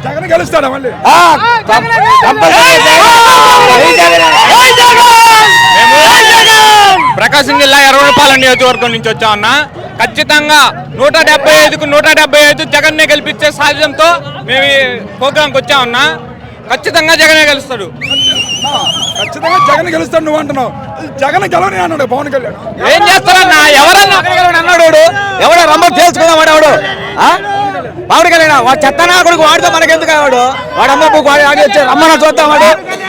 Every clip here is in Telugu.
జగన్ గెలుస్తాడా మళ్ళీ? ప్రకాశం జిల్లా ఎర్రగొండపాలెం నియోజకవర్గం నుంచి వచ్చామన్నా. ఖచ్చితంగా 175కు 175 జగన్నే గెలిపించే సాధ్యంతో మేము ఈ ప్రోగ్రాంకి వచ్చామన్నా. ఖచ్చితంగా జగనే గెలుస్తాడు. ఖచ్చితంగా జగన్ గెలుస్తాడు నువ్వు అంటున్నావు. జగన్ గెలవని అన్నాడు పవన్ కళ్యాణ్. ఏం చేస్తారన్నా? ఎవరన్నా అన్నాడు ఎవడో రమ్మ తేల్చుకుందాం వాడు పవన్ కళ్యాణ్ వాడు చెత్తనా కొడుకు వాడితో మనకెందుకు వాడు వాడు అమ్మ రమ్మన చూద్దాం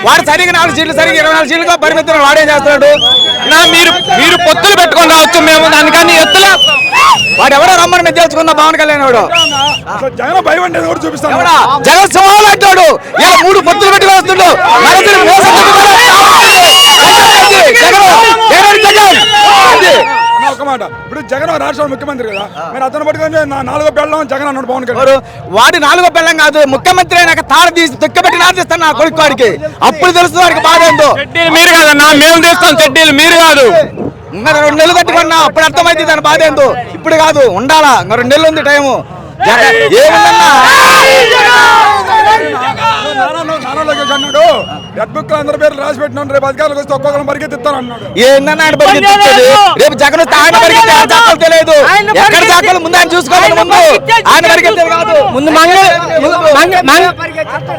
వాడు సరిగ్గా 4 సీట్లు సరిగ్గా 24 సీట్లుగా పరిమితులు వాడేం చేస్తున్నాడు. మీరు పొత్తులు పెట్టుకొని రావచ్చు, మేము దానికని ఎత్తులే. వాడు ఎవడో రమ్మని మేము తెలుసుకుందాం పవన్ కళ్యాణ్ వాడు. జగన్ భయం అంటే కూడా చూపిస్తాను. జగన్ సింహాలు అంటాడు ఇలా 3 పొత్తులు పెట్టి వేస్తుండు. ఒక మాట, ఇప్పుడు జగన్ రాష్ట్ర ముఖ్యమంత్రి కదా, మరి అతను పట్టుకొని 4వ పెళ్ళం జగన్ అన్నాడు పవన్ కళ్యాణ్. వాడి 4వ పెళ్ళం కాదు, ముఖ్యమంత్రి అయినాక తాళ తీసి దుఃఖపెట్టి నాటిస్తాను నా కొడుకు వాడికి. అప్పుడు తెలుస్తుంది వాడికి బాధ ఏందో. మీరు కాదన్నా, మేము తీస్తాం చెడ్డీలు, మీరు కాదు. ఇంకా 2 నెలలు కట్టుకున్నా అప్పుడు అర్థమైంది దాని బాధ ఏందో. ఇప్పుడు కాదు, ఉండాలా. ఇంకా 2 నెలలు ఉంది టైము. ఏముందన్నా అన్నాడు రెడ్ బుక్ అందరి పేర్లు రాసి పెట్టినాడు, రేపు అధికారులకు వస్తే ఒక్కొక్కరు పరిగెత్తిస్తాను అన్నాడు. ఏందన్నా ఆయన పరిగెత్తించేది? రేపు జగన్ వస్తే ఆయన పరిగెత్తే తెలియదు. ఎక్కడ జాగ్రత్తలు ముందు ఆయన చూసుకోవాలి. ముందు ఆయన పరిగెత్తేది కాదు. ముందు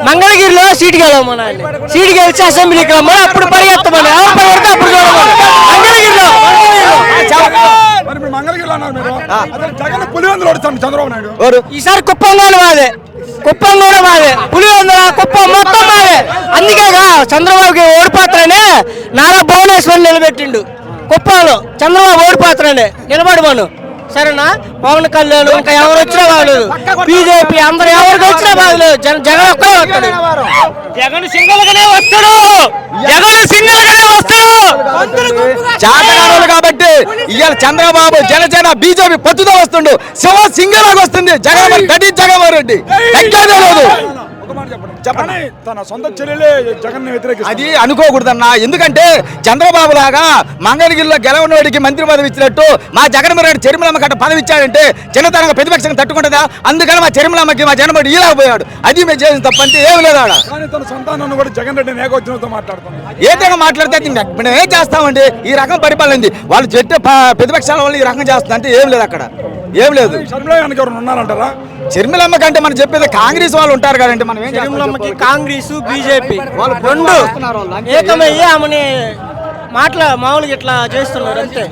మంగళగిరిలో సీటు గెలవమని, సీటు గెలిచి అసెంబ్లీకి రమ్మని, అప్పుడు పరిగెత్తమని, ఎవరు పరిగెడితే అప్పుడు మంగళగిరిలో. మరి మీరు మంగళగిరిలో అన్నారు మీరు. జగన్ పులివెందులు ఓడిస్తాను చంద్రబాబు నాయుడు. ఈసారి కుప్పం కూడా మాదే, కుప్పం కూడా మాదే, పులివెందుల కుప్పం మొత్తం మాదే. అందుకేగా చంద్రబాబుకి ఓడిపోతారని నారా భువనేశ్వర్ నిలబెట్టిండు. కుప్పంలో చంద్రబాబు ఓడిపోతారని నిలబడమను. సరేనా? పవన్ కళ్యాణ్ ఇంకా ఎవరు వచ్చినా బాగలేదు, బీజేపీ అందరూ ఎవరికి వచ్చినా బాగలేదు, జగన్ ఒక్కడే వస్తాడు. జగన్ సింగల్ గానే వస్తాడు. జగన్ సింగల్ గానే వస్తాడు. చాతగాడు కాబట్టి ఇవాళ చంద్రబాబు జనసేన బీజేపీ పొత్తుతో వస్తుండు. శివ సింగల్ లాగా వస్తుంది. జగన్ గడి జగన్మోహన్ రెడ్డి తగ్గేదే లేదు. చెప్పండి, తన సొంత చెల్లెలే జగన్ వ్యతిరేకిస్తుంది. అది అనుకోకూడదన్నా. ఎందుకంటే చంద్రబాబు లాగా మంగళగిరిలో గెలవనోడికి మంత్రి పదవి ఇచ్చినట్టు మా జగన్మోహన్ రెడ్డి చెరిమలమ్మ గట్ట పదవి ఇచ్చాడంటే చిన్నతనంగా ప్రతిపక్షంగా తట్టుకుంటుందా? అందుకని మా చెరిమలమ్మకి మా జగన్మోహన్ ఇలాగపోయాడు. అది మేము చేసిన తప్పంటే ఏమి లేదు ఆడ. కానీ తన సంతానాన్ని కూడా జగన్ రెడ్డి ఏకవచనంతో మాట్లాడుతున్నాడు. ఏదైనా మాట్లాడితే మేము ఏం చేస్తామండి? ఈ రకం పరిపాలన ఉంది. వాళ్ళు చెట్టు ప్రతిపక్షాల వల్ల ఈ రకం చేస్తుంది అంటే ఏం లేదు అక్కడ, ఏం లేదు. ఎవరు ఉన్నారంటారా? చెర్మిలమ్మ కంటే మనం చెప్పేది కాంగ్రెస్ వాళ్ళు ఉంటారు కదండి. మనం ఏం చెర్మిలమ్మకి కాంగ్రెస్ బీజేపీ వాళ్ళు రెండు ఏకమయ్యి ఆమెని మామూలుగా ఇట్లా చేస్తున్నారు అంతే.